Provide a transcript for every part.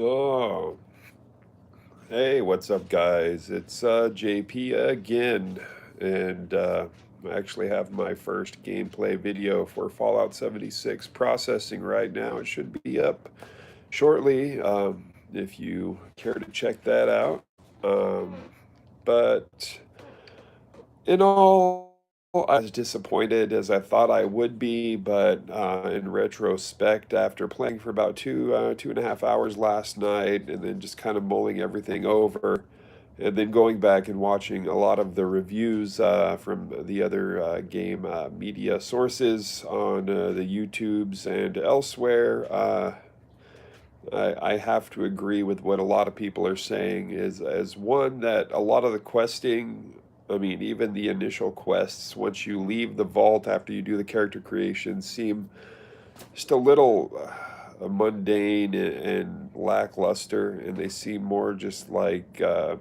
Oh, hey, what's up, guys? It's JP again, and I actually have my first gameplay video for Fallout 76 processing right now. It should be up shortly, if you care to check that out. Um, but in all, I was disappointed as I thought I would be, but in retrospect, after playing for about 2.5 hours last night, and then just kind of mulling everything over, and then going back and watching a lot of the reviews from the other game media sources on the YouTubes and elsewhere, I have to agree with what a lot of people are saying is as one that a lot of the questing, I mean, even the initial quests, once you leave the vault after you do the character creation, seem just a little mundane and lackluster, and they seem more just like a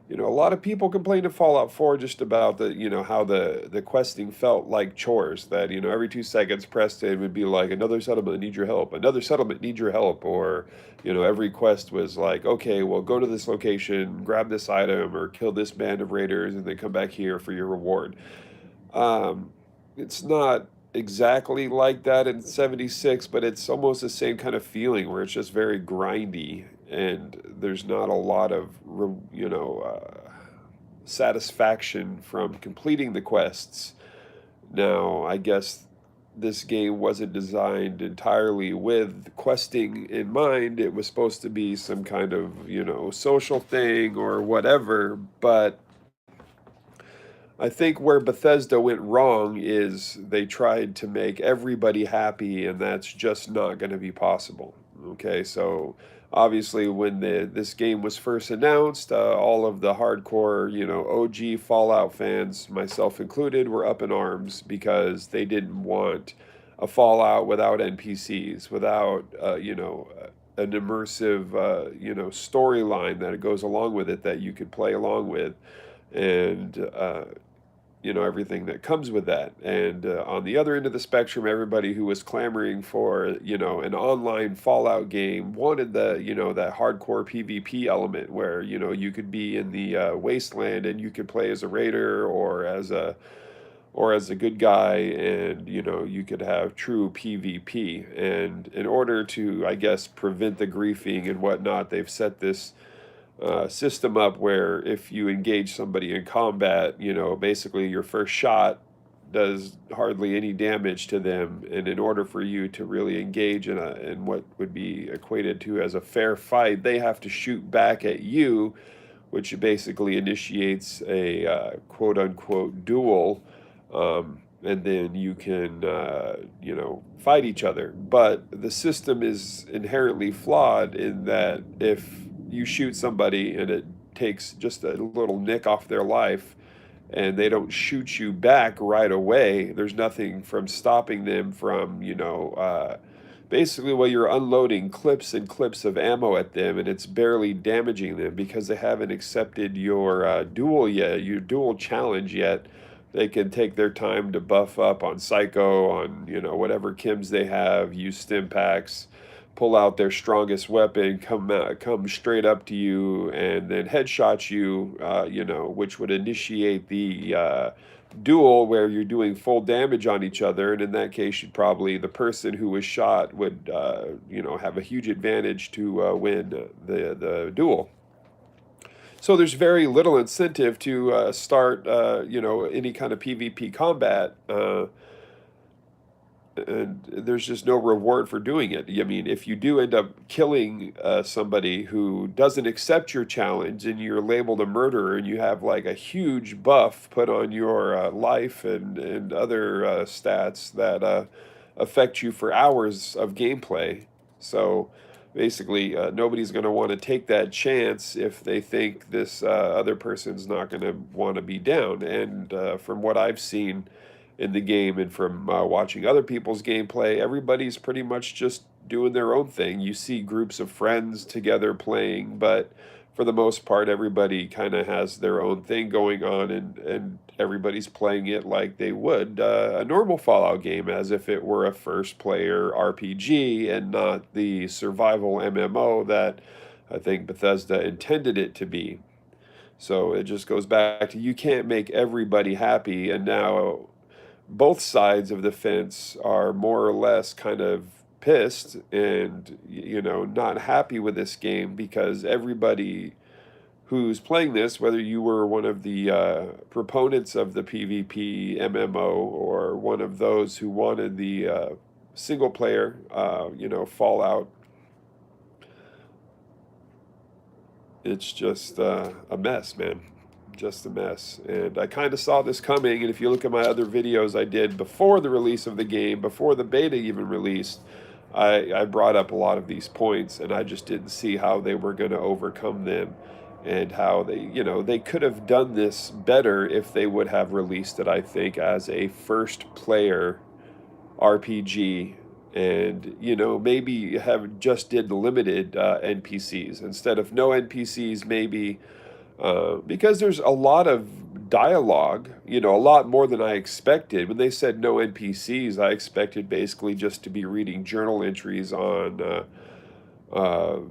lot of people complained to Fallout 4 just about how the questing felt like chores that, every 2 seconds Preston would be like, another settlement need your help, another settlement need your help, or, every quest was like, okay, well, go to this location, grab this item, or kill this band of raiders, and then come back here for your reward. It's not exactly like that in 76, but it's almost the same kind of feeling where it's just very grindy and there's not a lot of, satisfaction from completing the quests. Now, I guess this game wasn't designed entirely with questing in mind. It was supposed to be some kind of, social thing or whatever, but I think where Bethesda went wrong is they tried to make everybody happy, and that's just not going to be possible. Okay, so obviously, when this game was first announced, all of the hardcore, OG Fallout fans, myself included, were up in arms because they didn't want a Fallout without NPCs, without, an immersive, storyline that goes along with it that you could play along with, and everything that comes with that. And on the other end of the spectrum, everybody who was clamoring for, an online Fallout game wanted that hardcore PvP element where, you could be in the wasteland and you could play as a raider or as a good guy, and you could have true PvP. And in order to, I guess, prevent the griefing and whatnot, they've set this system up where if you engage somebody in combat, basically your first shot does hardly any damage to them, and in order for you to really engage in what would be equated to as a fair fight, they have to shoot back at you, which basically initiates a quote unquote duel. And then you can, fight each other. But the system is inherently flawed in that if you shoot somebody and it takes just a little nick off their life and they don't shoot you back right away, there's nothing from stopping them from, basically, while you're unloading clips and clips of ammo at them, and it's barely damaging them because they haven't accepted your duel yet, your duel challenge yet. They can take their time to buff up on Psycho, on whatever chems they have, use stim packs, pull out their strongest weapon, come straight up to you, and then headshot you. Which would initiate the duel where you're doing full damage on each other, and in that case, you'd probably the person who was shot would have a huge advantage to win the duel. So there's very little incentive to start, any kind of PvP combat, and there's just no reward for doing it. I mean, if you do end up killing somebody who doesn't accept your challenge and you're labeled a murderer and you have like a huge buff put on your life and other stats that affect you for hours of gameplay. So basically, nobody's going to want to take that chance if they think this other person's not going to want to be down. And from what I've seen in the game and from watching other people's gameplay, everybody's pretty much just doing their own thing. You see groups of friends together playing, but for the most part, everybody kind of has their own thing going on, and everybody's playing it like they would a normal Fallout game, as if it were a first-player RPG and not the survival MMO that I think Bethesda intended it to be. So it just goes back to you can't make everybody happy, and now both sides of the fence are more or less kind of pissed and not happy with this game because everybody who's playing this, whether you were one of the proponents of the PvP MMO or one of those who wanted the single player, Fallout, it's just a mess, man. Just a mess. And I kind of saw this coming. And if you look at my other videos I did before the release of the game, before the beta even released, I brought up a lot of these points, and I just didn't see how they were going to overcome them and how they could have done this better if they would have released it, I think, as a first player RPG, and maybe have just did limited NPCs instead of no NPCs, maybe because there's a lot of dialogue, a lot more than I expected. When they said no NPCs, I expected basically just to be reading journal entries on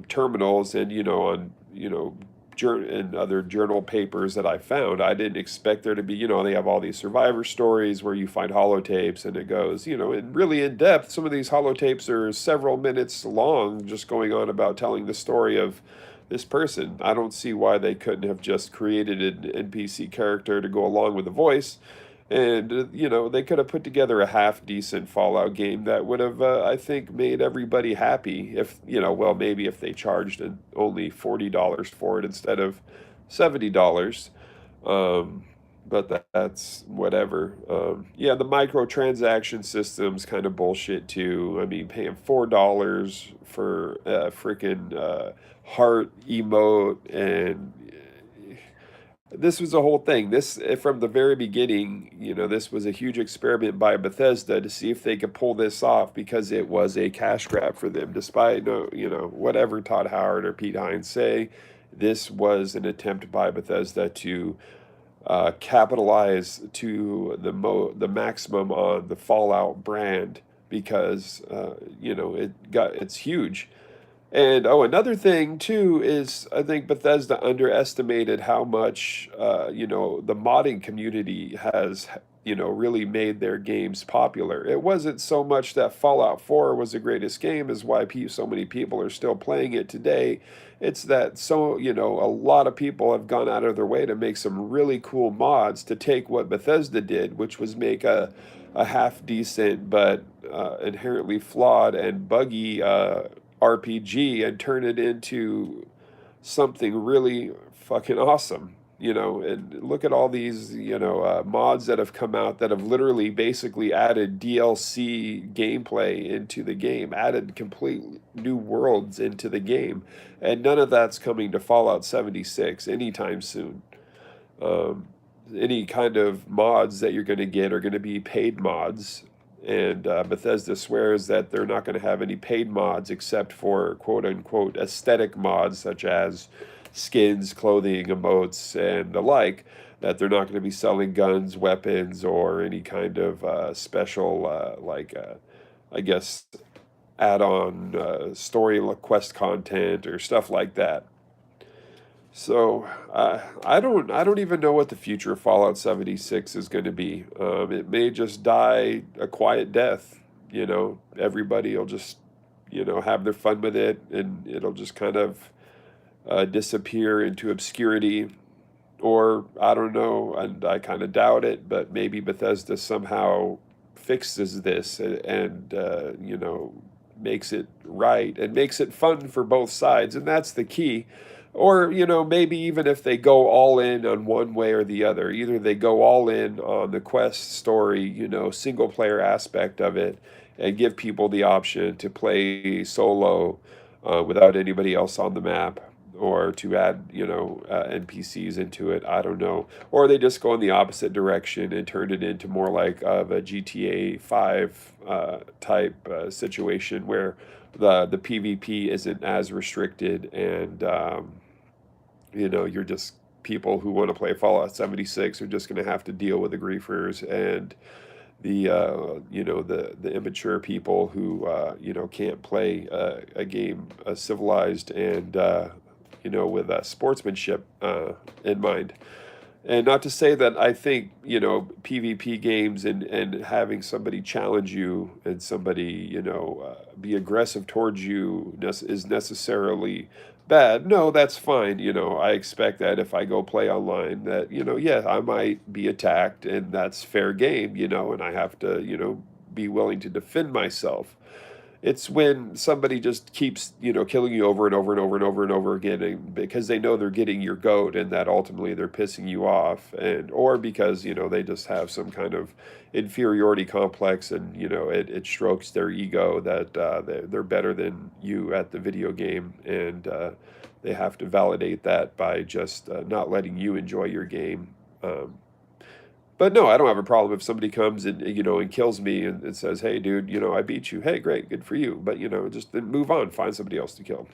terminals and on and other journal papers that I found. I didn't expect there to be, they have all these survivor stories where you find holotapes and it goes, and really in depth. Some of these holotapes are several minutes long, just going on about telling the story of this person. I don't see why they couldn't have just created an NPC character to go along with the voice. And, they could have put together a half decent Fallout game that would have, I think, made everybody happy if, well, maybe if they charged only $40 for it instead of $70. Um, but that's whatever. Yeah, the microtransaction system's kind of bullshit too. I mean, paying $4 for a freaking heart emote, and this was a whole thing. This from the very beginning, this was a huge experiment by Bethesda to see if they could pull this off because it was a cash grab for them. Despite whatever Todd Howard or Pete Hines say, this was an attempt by Bethesda to capitalize to the maximum on the Fallout brand because it's huge. And another thing too is I think Bethesda underestimated how much the modding community has really made their games popular. It wasn't so much that Fallout 4 was the greatest game is why so many people are still playing it today. It's that a lot of people have gone out of their way to make some really cool mods to take what Bethesda did, which was make a half decent but inherently flawed and buggy RPG and turn it into something really fucking awesome. And look at all these, mods that have come out that have literally basically added DLC gameplay into the game, added complete new worlds into the game. And none of that's coming to Fallout 76 anytime soon. Um, any kind of mods that you're going to get are going to be paid mods. And Bethesda swears that they're not going to have any paid mods except for quote unquote aesthetic mods such as skins, clothing, emotes, and the like. That they're not going to be selling guns, weapons, or any kind of special, I guess, add on story quest content or stuff like that. So I don't even know what the future of Fallout 76 is going to be. It may just die a quiet death. Everybody will just have their fun with it, and it'll just kind of disappear into obscurity. Or I don't know, and I kind of doubt it. But maybe Bethesda somehow fixes this and makes it right and makes it fun for both sides, and that's the key. Or, maybe even if they go all in on one way or the other, either they go all in on the quest story, single player aspect of it, and give people the option to play solo without anybody else on the map, or to add, NPCs into it. I don't know. Or they just go in the opposite direction and turn it into more like of a GTA 5 type situation where the PvP isn't as restricted, and you're just people who want to play Fallout 76 are just going to have to deal with the griefers and the immature people who can't play a game civilized and with sportsmanship in mind. And not to say that I think, PvP games and having somebody challenge you and somebody, be aggressive towards you is necessarily bad. No, that's fine. I expect that if I go play online that, yeah, I might be attacked and that's fair game, and I have to, be willing to defend myself. It's when somebody just keeps, killing you over and over and over and over and over again, and because they know they're getting your goat, and that ultimately they're pissing you off, and or because they just have some kind of inferiority complex, and it strokes their ego that they're better than you at the video game, and they have to validate that by just not letting you enjoy your game. But no, I don't have a problem if somebody comes and kills me and says, "Hey, dude, I beat you. Hey, great, good for you." But just then move on, find somebody else to kill.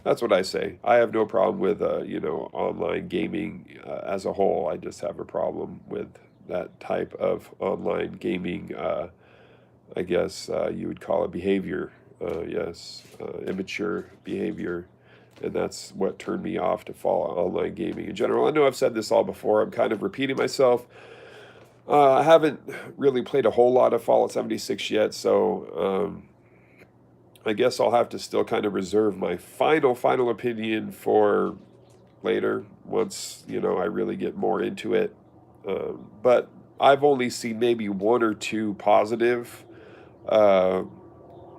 That's what I say. I have no problem with online gaming as a whole. I just have a problem with that type of online gaming. I guess you would call it behavior. Yes, immature behavior. And that's what turned me off to fall online gaming in general. I know I've said this all before. I'm kind of repeating myself. I haven't really played a whole lot of Fallout 76 yet, so I guess I'll have to still kind of reserve my final opinion for later once, I really get more into it. But I've only seen maybe one or two positive uh,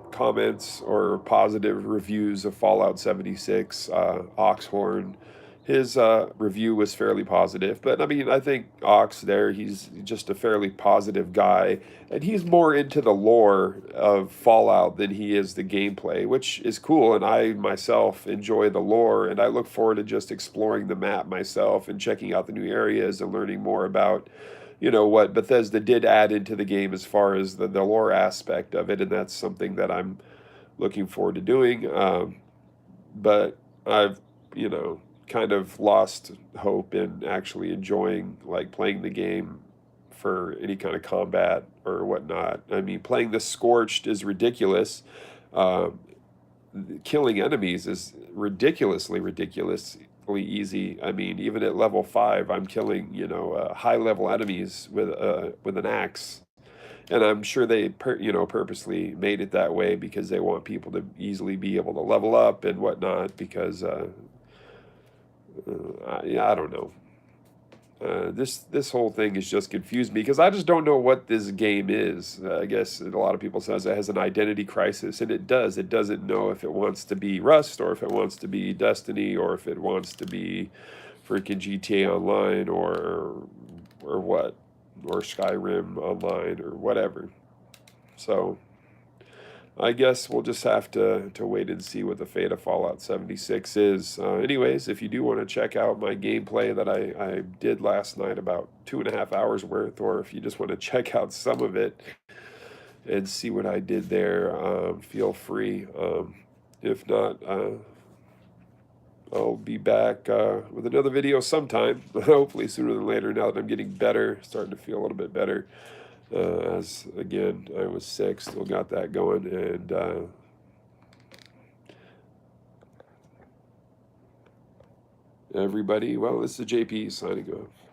comments or positive reviews of Fallout 76. Oxhorn, his review was fairly positive, but I mean, I think Ox there, he's just a fairly positive guy, and he's more into the lore of Fallout than he is the gameplay, which is cool. And I myself enjoy the lore, and I look forward to just exploring the map myself and checking out the new areas and learning more about what Bethesda did add into the game as far as the lore aspect of it, and that's something that I'm looking forward to doing. But I've, kind of lost hope in actually enjoying like playing the game for any kind of combat or whatnot. I mean, playing the Scorched is ridiculous. Um, Killing enemies is ridiculously easy. I mean, even at level 5, I'm killing high level enemies with an axe, and I'm sure they purposely made it that way because they want people to easily be able to level up and whatnot. Because yeah, I don't know. This whole thing has just confused me because I just don't know what this game is. I guess a lot of people says it has an identity crisis, and it does. It doesn't know if it wants to be Rust or if it wants to be Destiny or if it wants to be freaking GTA Online or what, or Skyrim Online or whatever. So I guess we'll just have to wait and see what the fate of Fallout 76 is. Anyways, if you do want to check out my gameplay that I did last night, about 2.5 hours worth, or if you just want to check out some of it and see what I did there, feel free. If not, I'll be back with another video sometime, hopefully sooner than later, now that I'm getting better, starting to feel a little bit better. As again, I was sick, still got that going, and everybody, well, this is JP signing off.